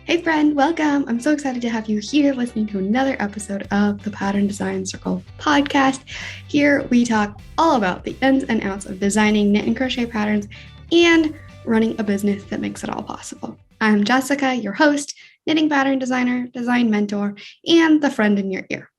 Hey friend, welcome. I'm so excited to have you here listening to another episode of the Pattern Design Circle podcast. Here we talk all about the ins and outs of designing knit and crochet patterns and running a business that makes it all possible. I'm Jessica, your host, knitting pattern designer, design mentor, and the friend in your ear.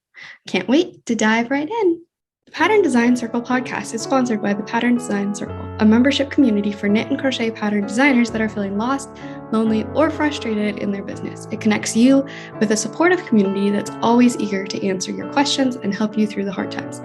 Can't wait to dive right in. The Pattern Design Circle podcast is sponsored by the Pattern Design Circle, a membership community for knit and crochet pattern designers that are feeling lost, lonely, or frustrated in their business. It connects you with a supportive community that's always eager to answer your questions and help you through the hard times.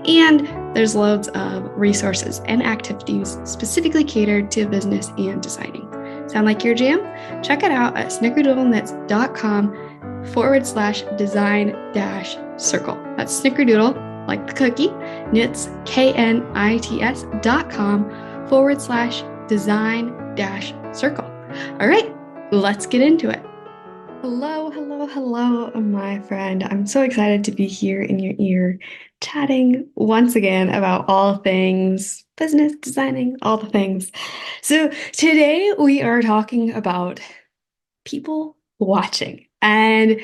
And there's loads of resources and activities specifically catered to business and designing. Sound like your jam? Check it out at snickerdoodleknits.com/design-circle. That's snickerdoodle, like the cookie, knits, knits.com/design-circle. All right, let's get into it. Hello, my friend. I'm so excited to be here in your ear, chatting once again about all things business, designing, all the things. So today we are talking about people watching. And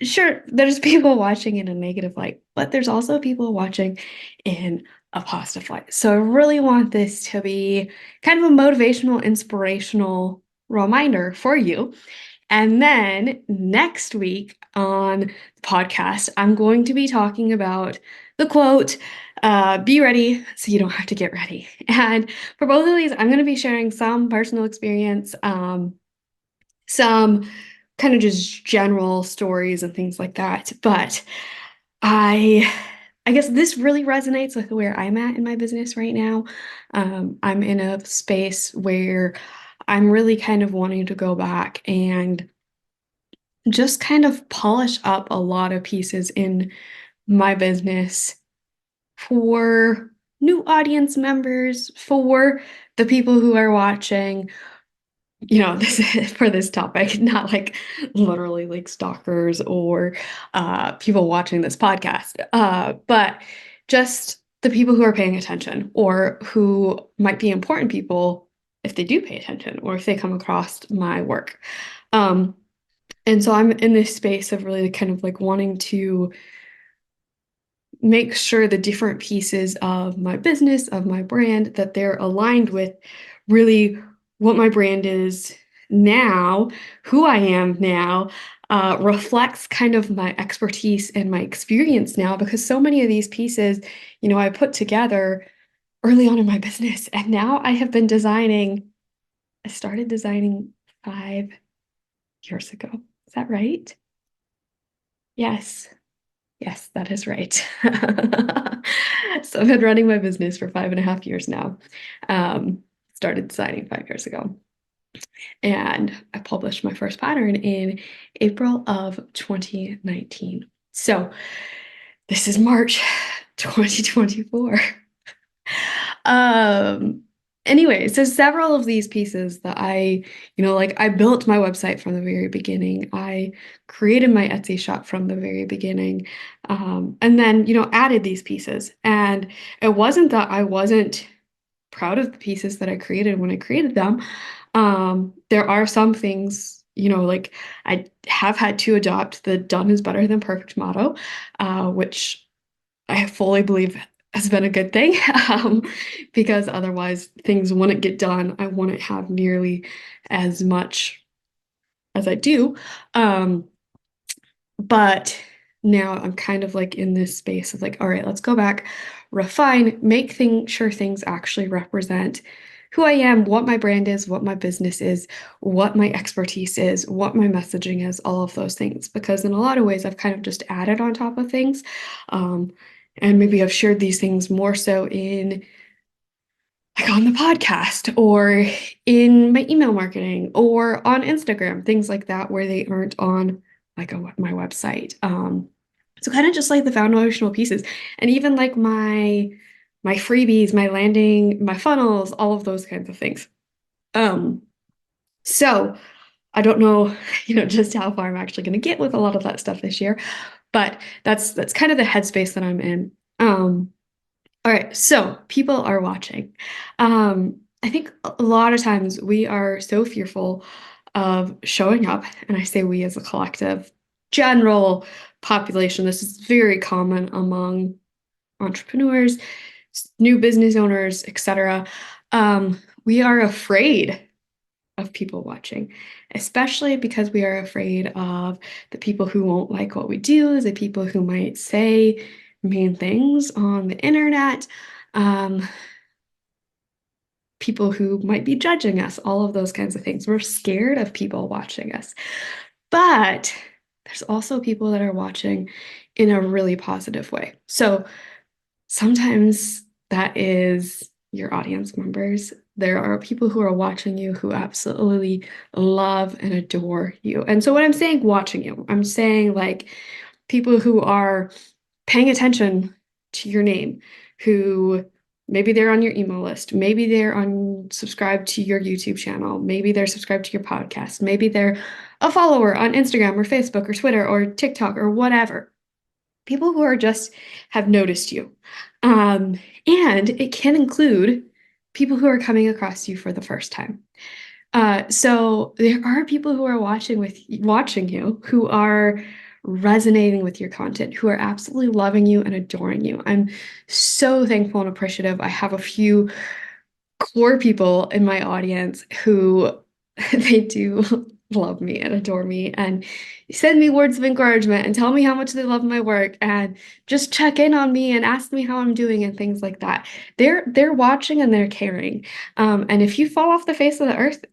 sure, there's people watching in a negative light, but there's also people watching in a positive light. So I really want this to be kind of a motivational, inspirational reminder for you. And then next week on the podcast, I'm going to be talking about the quote, be ready so you don't have to get ready. And for both of these, I'm going to be sharing some personal experience, some kind of just general stories and things like that. But I guess this really resonates with where I'm at in my business right now. I'm in a space where I'm really kind of wanting to go back and just kind of polish up a lot of pieces in my business for new audience members, for the people who are watching, this is for this topic, not like literally like stalkers or people watching this podcast, but just the people who are paying attention or who might be important people if they do pay attention or if they come across my work. And so I'm in this space of really kind of like wanting to make sure the different pieces of my business, of my brand, that they're aligned with really what my brand is now, who I am now, reflects kind of my expertise and my experience now, because so many of these pieces, I put together early on in my business. And now I started designing 5 years ago. Is that right? Yes. Yes, that is right. So I've been running my business for 5.5 years now. Started designing 5 years ago. And I published my first pattern in April of 2019. So this is March 2024. Anyway, so several of these pieces that I built my website from the very beginning. I created my Etsy shop from the very beginning, and then, added these pieces. And it wasn't that I wasn't proud of the pieces that I created when I created them. There are some things, like I have had to adopt the done is better than perfect motto, which I fully believe has been a good thing, because otherwise things wouldn't get done. I wouldn't have nearly as much as I do. But now I'm kind of like in this space of like, all right, let's go back, refine, sure things actually represent who I am, what my brand is, what my business is, what my expertise is, what my messaging is, all of those things. Because in a lot of ways, I've kind of just added on top of things. And maybe I've shared these things more so in like on the podcast or in my email marketing or on Instagram, things like that, where they aren't on like my website. So kind of just like the foundational pieces, and even like my freebies, my landing, my funnels, all of those kinds of things. So I don't know, just how far I'm actually going to get with a lot of that stuff this year, but that's kind of the headspace that I'm in. All right, so people are watching. I think a lot of times we are so fearful of showing up, and I say we as a collective, general population, this is very common among entrepreneurs, new business owners, etc. We are afraid of people watching, especially because we are afraid of the people who won't like what we do, the people who might say mean things on the internet, um, people who might be judging us, all of those kinds of things. We're scared of people watching us. But there's also people that are watching in a really positive way. So sometimes that is your audience members. There are people who are watching you who absolutely love and adore you. And so when I'm saying watching you, I'm saying like people who are paying attention to your name, who maybe they're on your email list, maybe they're on subscribed to your YouTube channel, maybe they're subscribed to your podcast, maybe they're a follower on Instagram or Facebook or Twitter or TikTok or whatever. People who are just have noticed you. And it can include people who are coming across you for the first time. So there are people who are watching you who are resonating with your content, who are absolutely loving you and adoring you. I'm so thankful and appreciative. I have a few core people in my audience who they do love me and adore me and send me words of encouragement and tell me how much they love my work and just check in on me and ask me how I'm doing and things like that. They're watching and they're caring. And if you fall off the face of the earth,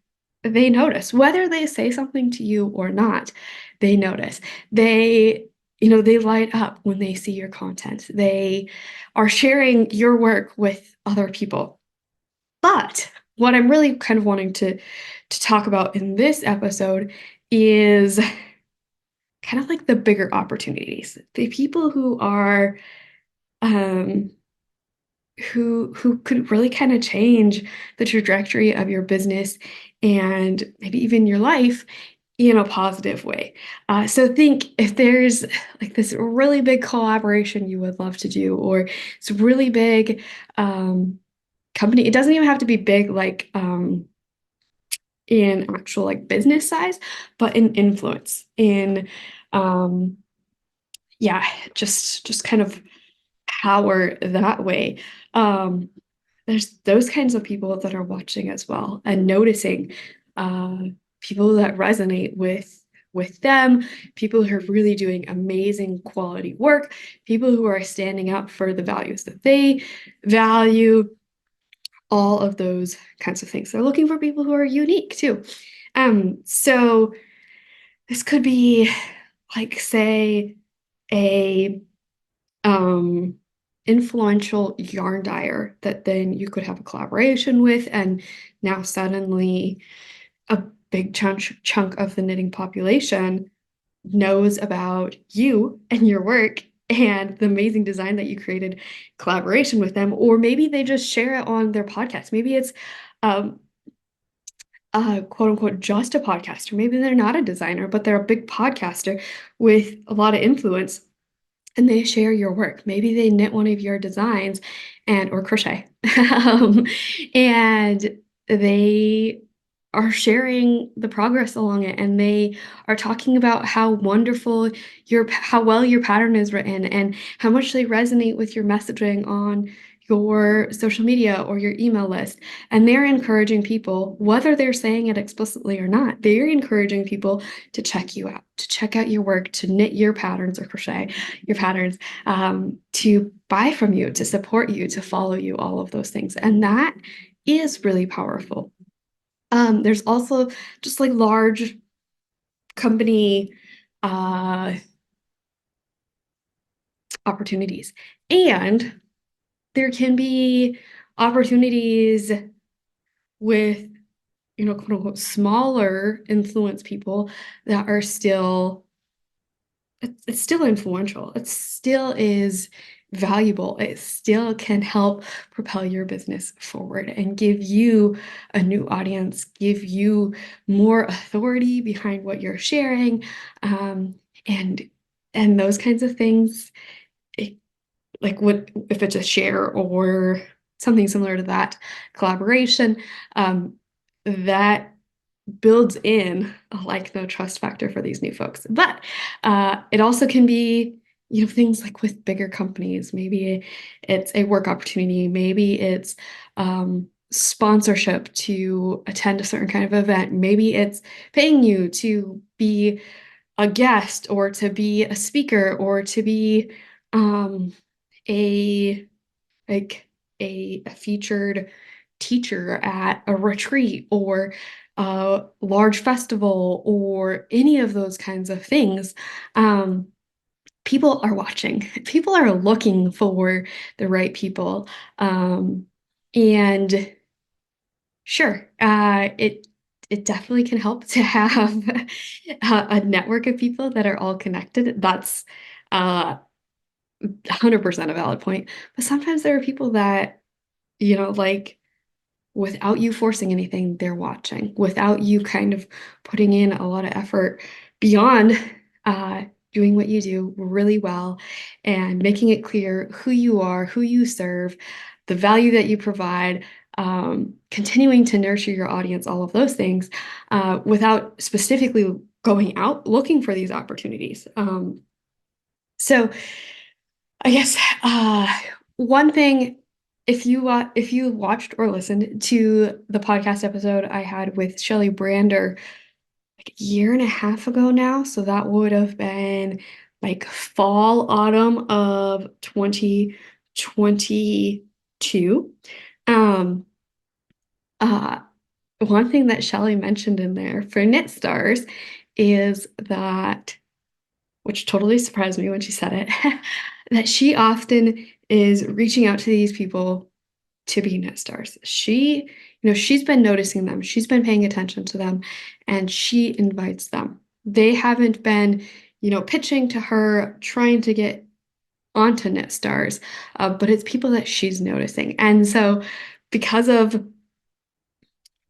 they notice. Whether they say something to you or not, they notice. They light up when they see your content. They are sharing your work with other people. But what I'm really kind of wanting to talk about in this episode is kind of like the bigger opportunities, the people who are um, who could really kind of change the trajectory of your business and maybe even your life in a positive way. So think if there's like this really big collaboration you would love to do, or it's really big company. It doesn't even have to be big like in actual like business size, but in influence, in um yeah, just kind of power that way. Um there's those kinds of people that are watching as well and noticing uh people that resonate with them, people who are really doing amazing quality work, people who are standing up for the values that they value, all of those kinds of things. They're looking for people who are unique too. So this could be like, say, a um influential yarn dyer that then you could have a collaboration with, and now suddenly a big chunk of the knitting population knows about you and your work and the amazing design that you created collaboration with them, or maybe they just share it on their podcast. Maybe it's um quote unquote just a podcaster. Maybe they're not a designer, but they're a big podcaster with a lot of influence and they share your work. Maybe they knit one of your designs and or crochet. um, and they are sharing the progress along it, and they are talking about how wonderful how well your pattern is written and how much they resonate with your messaging on your social media or your email list. And they're encouraging people, whether they're saying it explicitly or not, they're encouraging people to check you out, to check out your work, to knit your patterns or crochet your patterns, to buy from you, to support you, to follow you, all of those things. And that is really powerful. There's also just like large company opportunities. And there can be opportunities with, quote unquote, smaller influence people that are still it's still influential. It still is valuable. It still can help propel your business forward and give you a new audience, give you more authority behind what you're sharing, and those kinds of things. It, like what if it's a share or something similar to that collaboration, that builds in a like no trust factor for these new folks. But it also can be, things like with bigger companies. Maybe it's a work opportunity. Maybe it's sponsorship to attend a certain kind of event. Maybe it's paying you to be a guest or to be a speaker or to be um, a like a featured teacher at a retreat or a large festival or any of those kinds of things. People are watching. People are looking for the right people. And sure, it definitely can help to have a network of people that are all connected. That's 100% a valid point. But sometimes there are people that, like without you forcing anything, they're watching. Without you kind of putting in a lot of effort beyond uh, doing what you do really well and making it clear who you are, who you serve, the value that you provide, continuing to nurture your audience, all of those things, without specifically going out looking for these opportunities. So I guess one thing, if you watched or listened to the podcast episode I had with Shelley Brander like a year and a half ago now, so that would have been like fall, autumn of 2022. Um, uh, One thing that Shelley mentioned in there for Knit Stars is that, which totally surprised me when she said it, that she often is reaching out to these people to be net stars. She's been noticing them, she's been paying attention to them, and she invites them. They haven't been, pitching to her, trying to get onto net stars, but it's people that she's noticing. And so, because of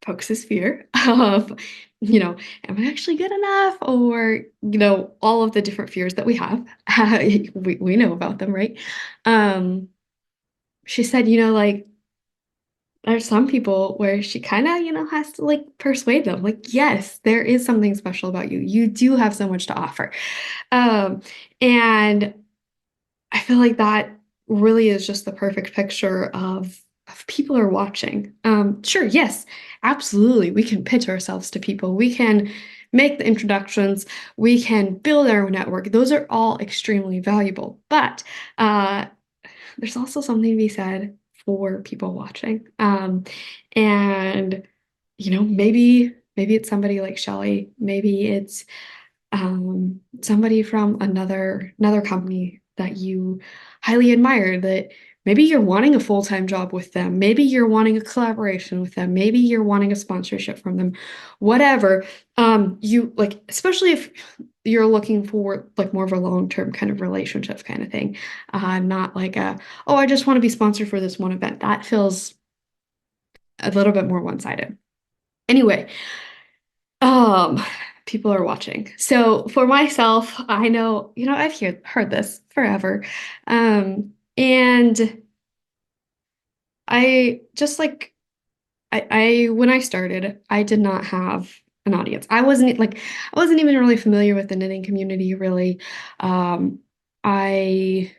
folks' fear of, am I actually good enough? Or, all of the different fears that we have. We know about them, right? Um, she said, like, there's some people where she kind of, has to like persuade them, like, yes, there is something special about you. You do have so much to offer. Um, and I feel like that really is just the perfect picture of people are watching. Sure, yes, absolutely. We can pitch ourselves to people. We can make the introductions. We can build our network. Those are all extremely valuable. But there's also something to be said for people watching. And maybe it's somebody like Shelley. Maybe it's somebody from another company that you highly admire, that maybe you're wanting a full-time job with them, maybe you're wanting a collaboration with them, maybe you're wanting a sponsorship from them, whatever. You like, especially if you're looking for like more of a long-term kind of relationship kind of thing, not like oh, I just want to be sponsored for this one event. That feels a little bit more one-sided. Anyway, um, people are watching. So for myself, I know, I've heard this forever. And I just like I when I started, I did not have an audience. I wasn't even really familiar with the knitting community really. I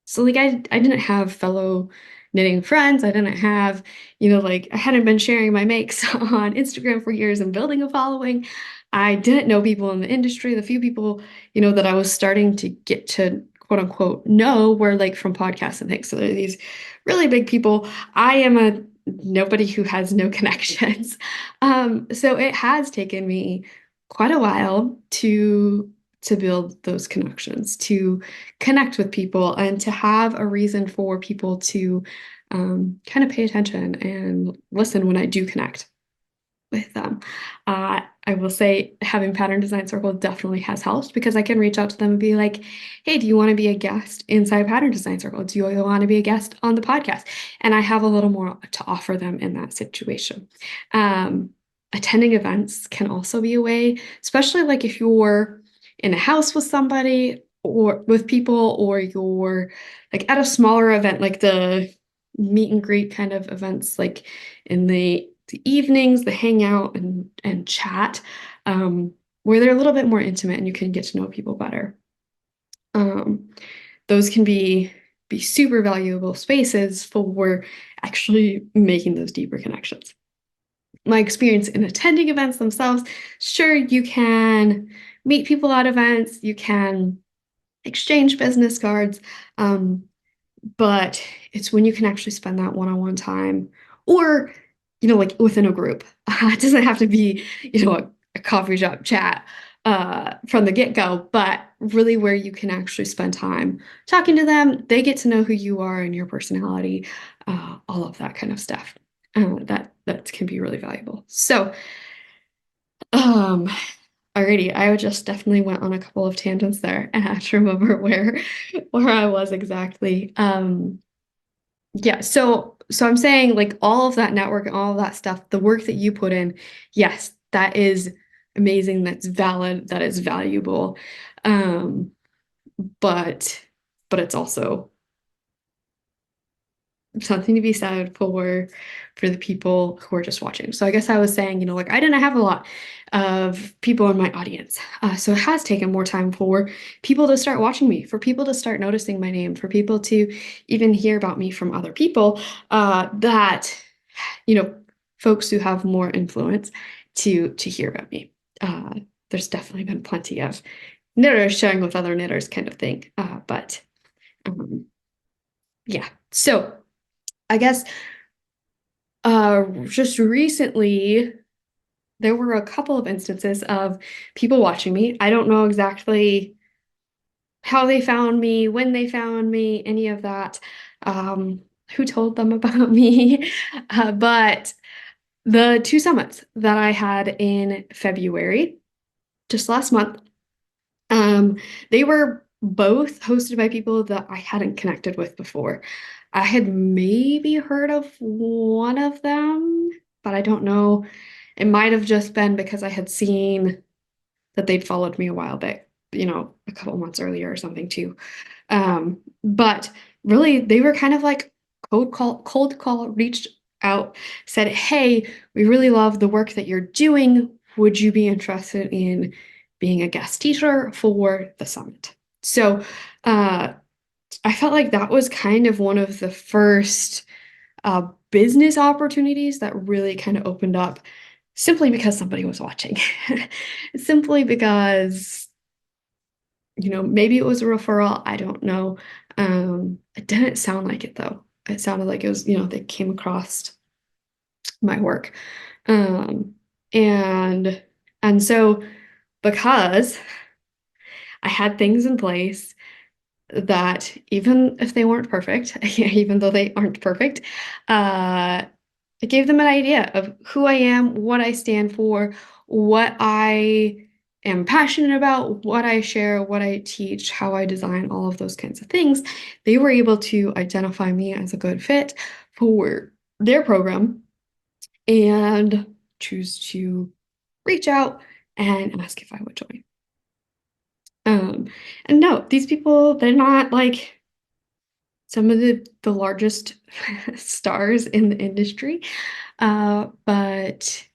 So like I didn't have fellow knitting friends. I didn't have, like I hadn't been sharing my makes on Instagram for years and building a following. I didn't know people in the industry. The few people, that I was starting to get to quote unquote know were like from podcasts and things. So there are these really big people. I am a nobody who has no connections. So it has taken me quite a while to build those connections, to connect with people, and to have a reason for people to kind of pay attention and listen when I do connect with them. I will say having Pattern Design Circle definitely has helped because I can reach out to them and be like, hey, do you want to be a guest inside Pattern Design Circle? Do you want to be a guest on the podcast? And I have a little more to offer them in that situation. Attending events can also be a way, especially like if you're in a house with somebody or with people, or you're like at a smaller event, like the meet and greet kind of events, like in the evenings, the hangout and chat, um, where they're a little bit more intimate and you can get to know people better. Um, those can be super valuable spaces for actually making those deeper connections. My experience in attending events themselves, sure, you can meet people at events, you can exchange business cards, um, but it's when you can actually spend that one-on-one time or, like within a group. It doesn't have to be, a coffee shop chat from the get-go, but really where you can actually spend time talking to them. They get to know who you are and your personality, all of that kind of stuff. That can be really valuable. So, um, alrighty, I just definitely went on a couple of tangents there, and I have to remember where I was exactly. Yeah, so I'm saying like all of that network and all of that stuff, the work that you put in, yes, that is amazing, that's valid, that is valuable. Um, but it's also something to be said for the people who are just watching. So I guess I was saying, like I didn't have a lot of people in my audience. So it has taken more time for people to start watching me, for people to start noticing my name, for people to even hear about me from other people, that, you know, folks who have more influence to hear about me. There's definitely been plenty of knitters sharing with other knitters kind of thing. But yeah, so I guess just recently, there were a couple of instances of people watching me. I don't know exactly how they found me, when they found me, any of that, who told them about me. But the two summits that I had in February, just last month, um, they were both hosted by people that I hadn't connected with before. I had maybe heard of one of them, but I don't know. It might have just been because I had seen that they'd followed me a while back, a couple months earlier or something too. But really, they were kind of like cold call, reached out, said, "Hey, we really love the work that you're doing. Would you be interested in being a guest teacher for the summit?" So, I felt like that was kind of one of the first business opportunities that really kind of opened up simply because somebody was watching. Simply because, maybe it was a referral. I don't know. It didn't sound like it though. It sounded like it was, they came across my work. Um, and and so because I had things in place that even if they weren't perfect, even though they aren't perfect, uh, it gave them an idea of who I am, what I stand for, what I am passionate about, what I share, what I teach, how I design, all of those kinds of things. They were able to identify me as a good fit for their program and choose to reach out and ask if I would join. Um, and no, these people, they're not like some of the largest stars in the industry. But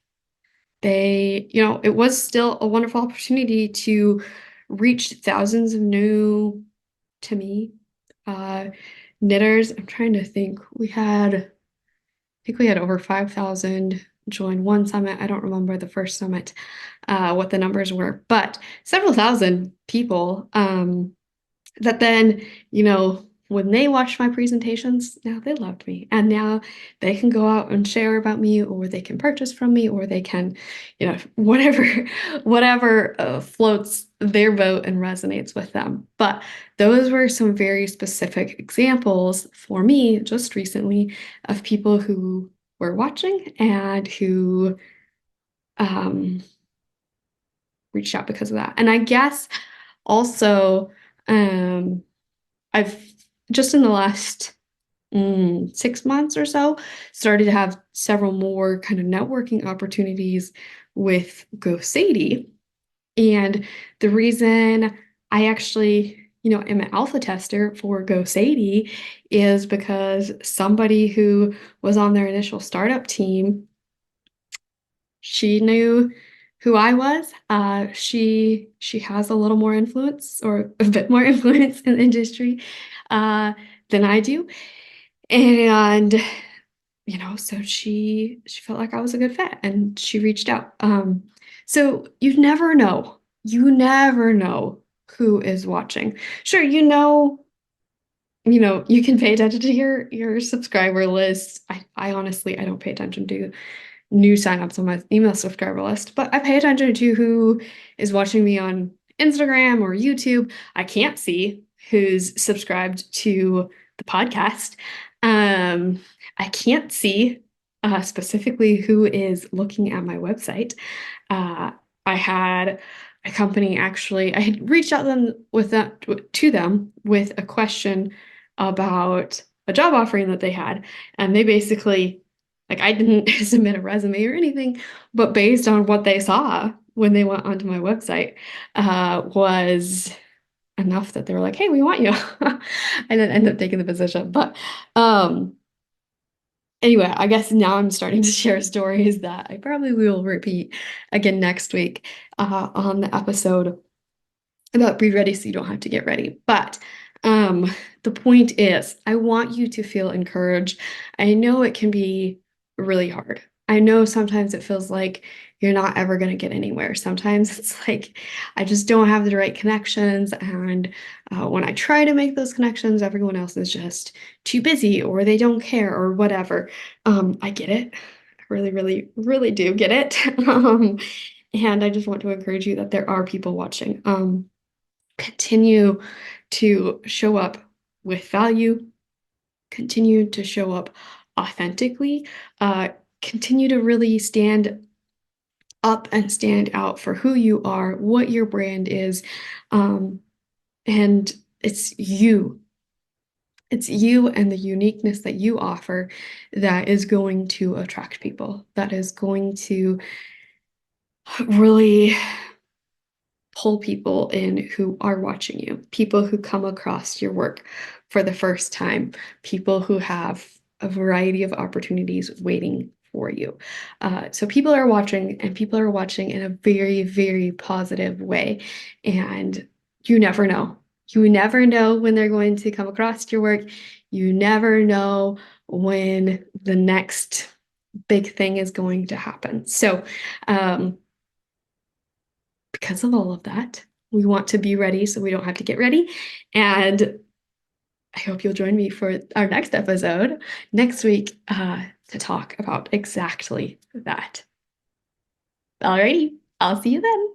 it was still a wonderful opportunity to reach thousands of new, to me, uh, knitters. I'm trying to think. I think we had over 5,000 join one summit. I don't remember the first summit, what the numbers were, but several thousand people. That then, when they watched my presentations, now they loved me. And now they can go out and share about me, or they can purchase from me, or they can, whatever, whatever floats their boat and resonates with them. But those were some very specific examples for me just recently of people who were watching and who um, reached out because of that. And I guess also, um, I've just in the last 6 months or so started to have several more kind of networking opportunities with Go Sadie. And the reason I actually, am an alpha tester for Go Sadie is because somebody who was on their initial startup team She knew who I was. She has a little more influence, or a bit more influence in the industry than I do. And so she felt like I was a good fit and she reached out. So you never know who is watching. Sure, you can pay attention to your subscriber list. I honestly I don't pay attention to new signups on my email subscriber list, but I pay attention to who is watching me on Instagram or YouTube. I can't see who's subscribed to the podcast. Um, I can't see specifically who is looking at my website. Uh, I had a company actually, I had reached out to them with a question about a job offering that they had, and they basically like I didn't submit a resume or anything, but based on what they saw when they went onto my website, was enough that they were like, "Hey, we want you," and then ended up taking the position. But anyway, I guess now I'm starting to share stories that I probably will repeat again next week on the episode about be ready so you don't have to get ready. But the point is, I want you to feel encouraged. I know it can be really hard. I know sometimes it feels like you're not ever going to get anywhere. Sometimes it's like I just don't have the right connections. And when I try to make those connections, everyone else is just too busy or they don't care or whatever. I get it. I really, really, really do get it. And I just want to encourage you that there are people watching. Continue to show up with value, continue to show up authentically, continue to really stand up and stand out for who you are, what your brand is. And it's you. It's you and the uniqueness that you offer that is going to attract people, that is going to really pull people in who are watching you, people who come across your work for the first time, people who have a variety of opportunities waiting for you. So people are watching, and people are watching in a very, very positive way. And you never know. You never know when they're going to come across your work. You never know when the next big thing is going to happen. So, because of all of that, we want to be ready so we don't have to get ready. And I hope you'll join me for our next episode next week to talk about exactly that. Alrighty, I'll see you then.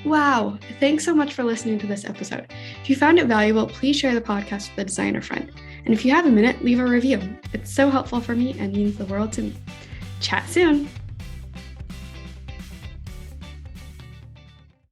Wow, thanks so much for listening to this episode. If you found it valuable, please share the podcast with a designer friend. And if you have a minute, leave a review. It's so helpful for me and means the world to me. Chat soon.